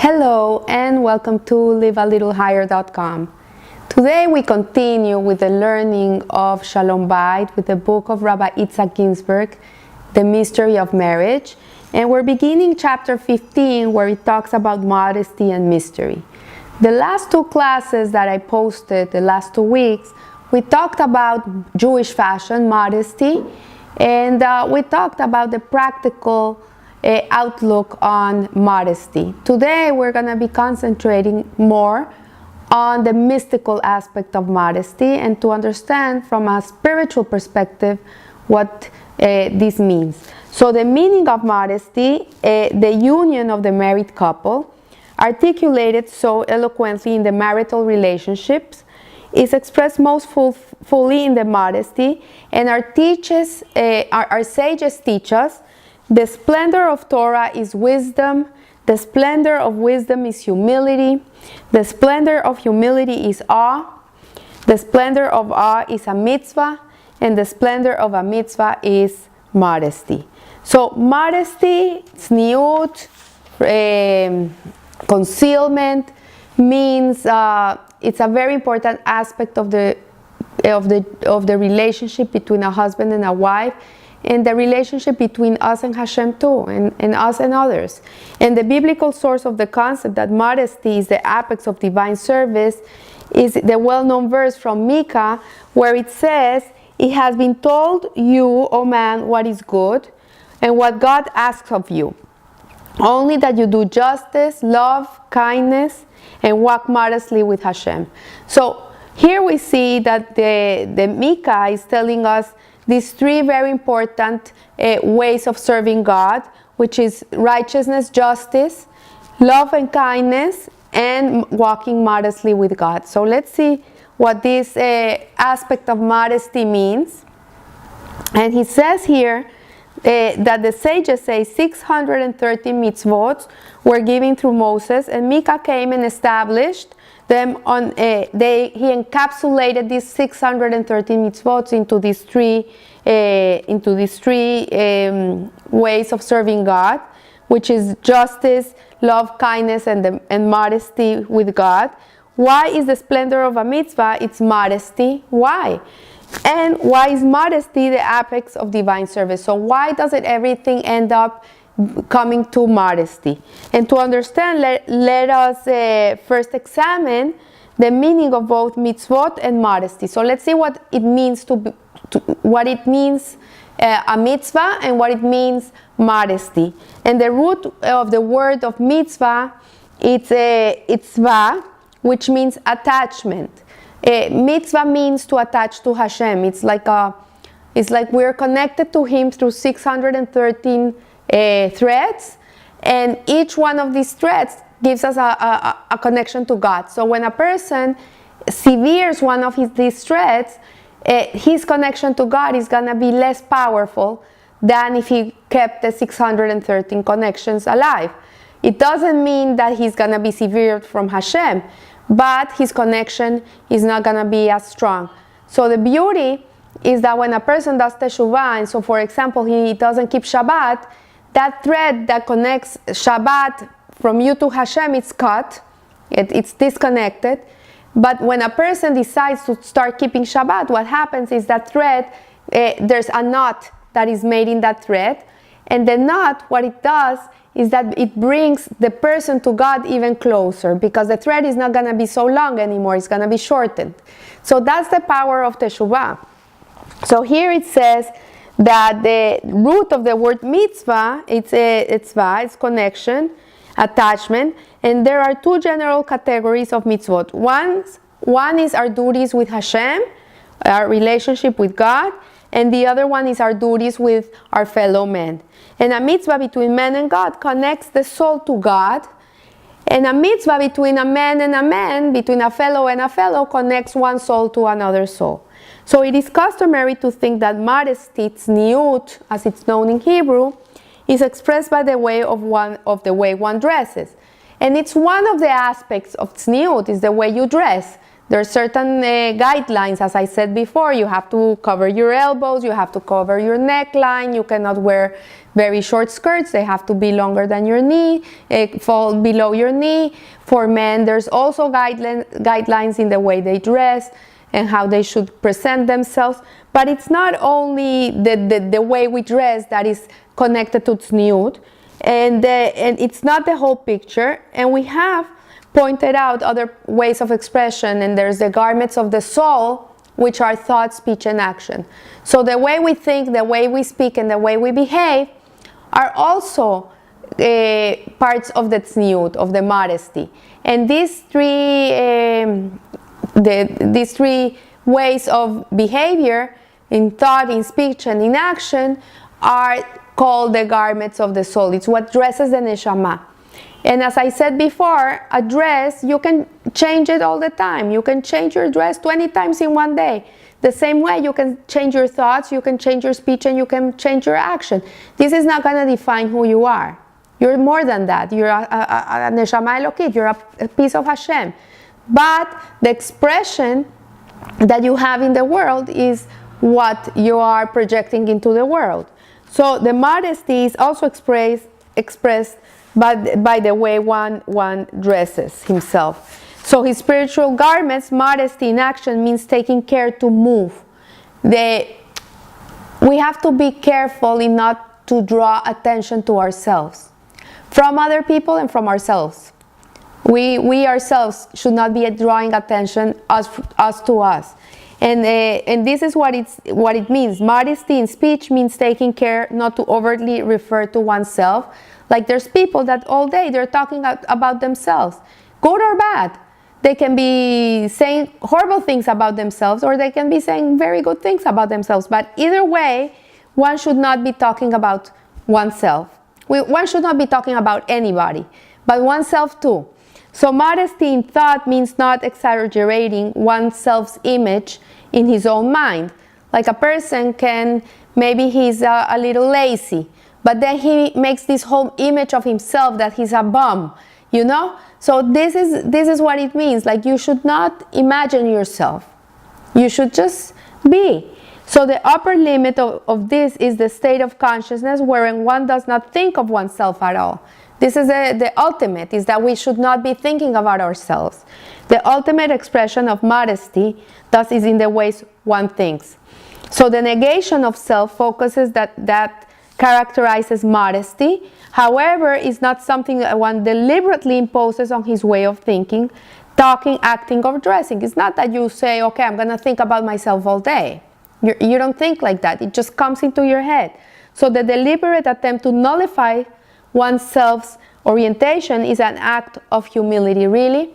Hello and welcome to livealittlehigher.com. Today we continue with the learning of Shalom Bayit with the book of Rabbi Isaac Ginsburg, The Mystery of Marriage. And we're beginning chapter 15 where it talks about modesty and mystery. The last two classes that I posted, the last 2 weeks, we talked about Jewish fashion, modesty, and we talked about the practical outlook on modesty. Today we're going to be concentrating more on the mystical aspect of modesty and to understand from a spiritual perspective what this means. So the meaning of modesty, the union of the married couple, articulated so eloquently in the marital relationships, is expressed most fully in the modesty, and our sages teach us the splendor of Torah is wisdom, the splendor of wisdom is humility, the splendor of humility is awe, the splendor of awe is a mitzvah, and the splendor of a mitzvah is modesty. So modesty, tzniut, concealment means it's a very important aspect of the relationship between a husband and a wife, and the relationship between us and Hashem too, and us and others. And the biblical source of the concept that modesty is the apex of divine service is the well-known verse from Micah, where it says, "It has been told you, O man, what is good, and what God asks of you. Only that you do justice, love, kindness, and walk modestly with Hashem." So here we see that the Micah is telling us these three very important ways of serving God, which is righteousness, justice, love and kindness, and walking modestly with God. So let's see what this aspect of modesty means. And he says here that the sages say 630 mitzvot were given through Moses, and Micah came and established them on. He encapsulated these 630 mitzvot into these three ways of serving God, which is justice, love, kindness, and modesty with God. Why is the splendor of a mitzvah? It's modesty. Why? And why is modesty the apex of divine service? So why doesn't everything end up coming to modesty? And to understand, let us first examine the meaning of both mitzvot and modesty. So let's see what it means a mitzvah and what it means modesty. And the root of the word of mitzvah, it's itzvah, which means attachment. Mitzvah means to attach to Hashem. It's like we're connected to Him through 613 threads, and each one of these threads gives us a connection to God. So when a person severs one of these threads, his connection to God is going to be less powerful than if he kept the 613 connections alive. It doesn't mean that he's going to be severed from Hashem, but his connection is not going to be as strong. So the beauty is that when a person does teshuvah, and so for example he doesn't keep Shabbat, that thread that connects Shabbat from you to Hashem, it's cut, it's disconnected. But when a person decides to start keeping Shabbat, what happens is that thread, there's a knot that is made in that thread, and the knot, what it does is that it brings the person to God even closer, because the thread is not going to be so long anymore, it's going to be shortened. So that's the power of teshuvah. So here it says that the root of the word mitzvah, it's connection, attachment, and there are two general categories of mitzvot. One is our duties with Hashem, our relationship with God, and the other one is our duties with our fellow men. And a mitzvah between man and God connects the soul to God, and a mitzvah between a man and a man, between a fellow and a fellow, connects one soul to another soul. So it is customary to think that modesty, tzniut, as it's known in Hebrew, is expressed by the way one dresses. And it's one of the aspects of tzniut, is the way you dress. There are certain guidelines, as I said before. You have to cover your elbows, you have to cover your neckline, you cannot wear very short skirts, they have to be longer than your knee, fall below your knee. For men, there's also guidelines in the way they dress and how they should present themselves. But it's not only the way we dress that is connected to tzniut, and it's not the whole picture. And we have pointed out other ways of expression, and there's the garments of the soul, which are thought, speech, and action. So the way we think, the way we speak, and the way we behave are also parts of the tzniut, of the modesty. And these three ways of behavior, in thought, in speech, and in action, are called the garments of the soul. It's what dresses the neshama. And as I said before, a dress, you can change it all the time. You can change your dress 20 times in one day. The same way you can change your thoughts, you can change your speech, and you can change your action. This is not going to define who you are. You're more than that. You're a neshama elokit. You're a piece of Hashem. But the expression that you have in the world is what you are projecting into the world. So the modesty is also expressed by the way one dresses himself. So his spiritual garments, modesty in action, means taking care to move. We have to be careful in not to draw attention to ourselves, from other people and from ourselves. We ourselves should not be drawing attention us to us. And this is what it means. Modesty in speech means taking care not to overtly refer to oneself. Like there's people that all day they're talking about themselves, good or bad. They can be saying horrible things about themselves, or they can be saying very good things about themselves. But either way, one should not be talking about oneself. One should not be talking about anybody, but oneself too. So modesty in thought means not exaggerating one's self-image in his own mind. Like a person maybe he's a little lazy, but then he makes this whole image of himself that he's a bum, you know? So this is what it means. Like you should not imagine yourself. You should just be. So the upper limit of this is the state of consciousness wherein one does not think of oneself at all. This is the ultimate, is that we should not be thinking about ourselves. The ultimate expression of modesty, thus, is in the ways one thinks. So the negation of self focuses that characterizes modesty. However, is not something that one deliberately imposes on his way of thinking, talking, acting, or dressing. It's not that you say, okay, I'm going to think about myself all day. You don't think like that. It just comes into your head. So the deliberate attempt to nullify one's self's orientation is an act of humility, really.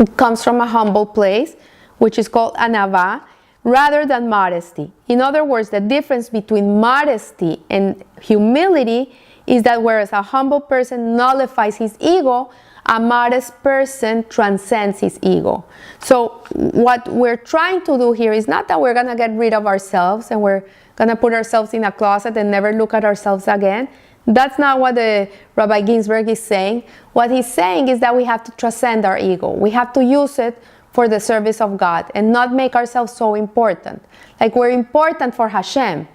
It comes from a humble place, which is called anava, rather than modesty. In other words, the difference between modesty and humility is that whereas a humble person nullifies his ego, a modest person transcends his ego. So what we're trying to do here is not that we're going to get rid of ourselves and we're going to put ourselves in a closet and never look at ourselves again. That's not what the Rabbi Ginsburg is saying. What he's saying is that we have to transcend our ego. We have to use it for the service of God and not make ourselves so important. Like we're important for Hashem,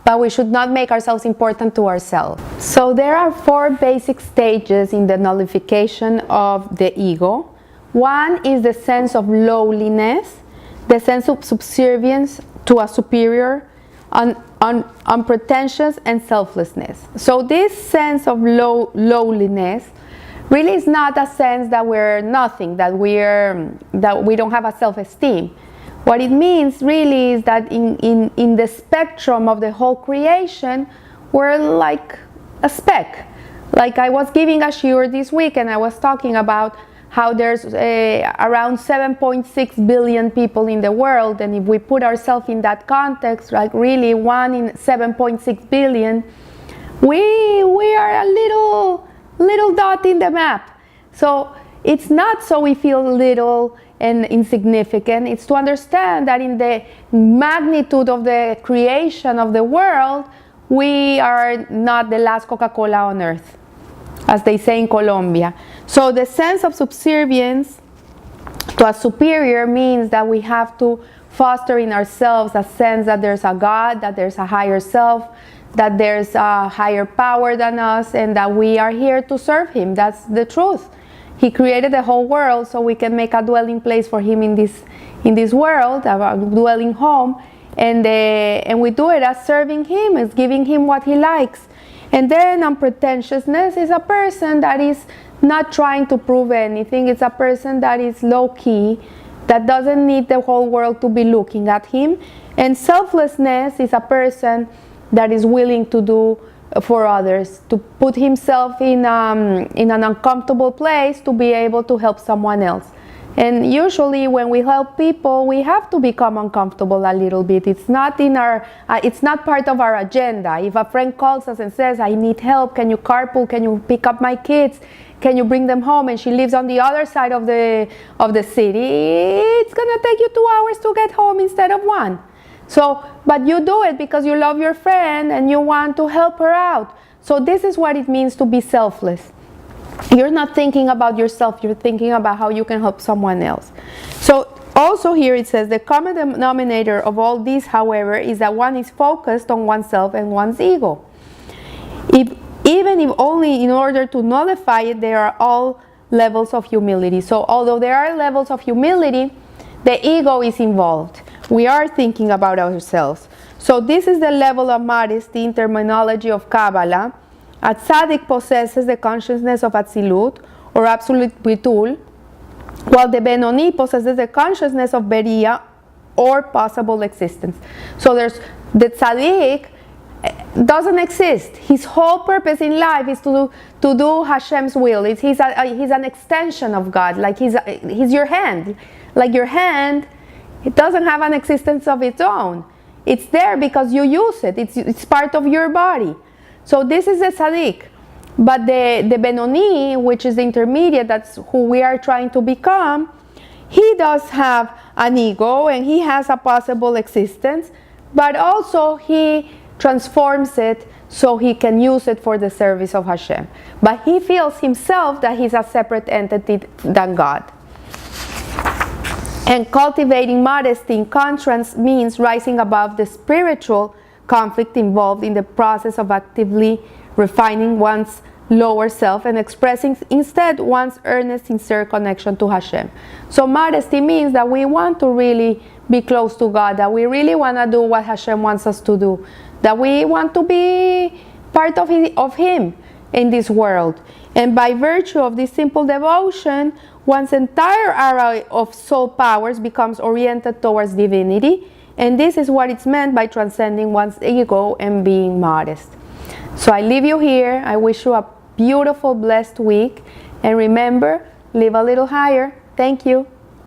but we should not make ourselves important to ourselves. So there are 4 basic stages in the nullification of the ego. One is the sense of lowliness, the sense of subservience to a superior, unpretentious, and selflessness. So this sense of lowliness really is not a sense that we're nothing, that we don't have a self-esteem. What it means really is that in the spectrum of the whole creation, we're like a speck. Like I was giving a shiur this week and I was talking about how there's around 7.6 billion people in the world, and if we put ourselves in that context, like really 1 in 7.6 billion, we are a little dot in the map. So it's not so we feel little and insignificant. It's to understand that in the magnitude of the creation of the world, we are not the last Coca-Cola on earth, as they say in Colombia. So the sense of subservience To a superior means that we have to foster in ourselves a sense that there's a God, that there's a higher self, that there's a higher power than us, and that we are here to serve Him. That's the truth. He created the whole world so we can make a dwelling place for Him in this world, a dwelling home, and we do it as serving Him, as giving Him what He likes. And then unpretentiousness is a person that is not trying to prove anything. It's a person that is low-key, that doesn't need the whole world to be looking at him. And selflessness is a person that is willing to do for others, to put himself in an uncomfortable place to be able to help someone else. And usually when we help people, we have to become uncomfortable a little bit. It's not it's not part of our agenda. If a friend calls us and says, I need help, can you carpool, can you pick up my kids, can you bring them home, and she lives on the other side of the city, it's gonna take you 2 hours to get home instead of 1. So, but you do it because you love your friend and you want to help her out. So this is what it means to be selfless. You're not thinking about yourself, you're thinking about how you can help someone else. So also here it says, the common denominator of all these, however, is that one is focused on oneself and one's ego. Even if only in order to nullify it, there are all levels of humility. So although there are levels of humility, the ego is involved. We are thinking about ourselves. So this is the level of modesty in terminology of Kabbalah. A tzaddik possesses the consciousness of Atzilut, or absolute Bitul, while the Benoni possesses the consciousness of Beria, or possible existence. So there's the tzaddik doesn't exist. His whole purpose in life is to do Hashem's will. He's an extension of God, like he's your hand. Like your hand, it doesn't have an existence of its own. It's there because you use it. It's part of your body. So this is the tzaddik. But the Benoni, which is the intermediate, that's who we are trying to become, he does have an ego and he has a possible existence, but also he transforms it so he can use it for the service of Hashem. But he feels himself that he's a separate entity than God. And cultivating modesty, in contrast, means rising above the spiritual conflict involved in the process of actively refining one's lower self and expressing instead one's earnest, sincere connection to Hashem. So modesty means that we want to really be close to God, that we really want to do what Hashem wants us to do, that we want to be part of Him in this world. And by virtue of this simple devotion, one's entire array of soul powers becomes oriented towards divinity. And this is what it's meant by transcending one's ego and being modest. So I leave you here. I wish you a beautiful, blessed week. And remember, live a little higher. Thank you.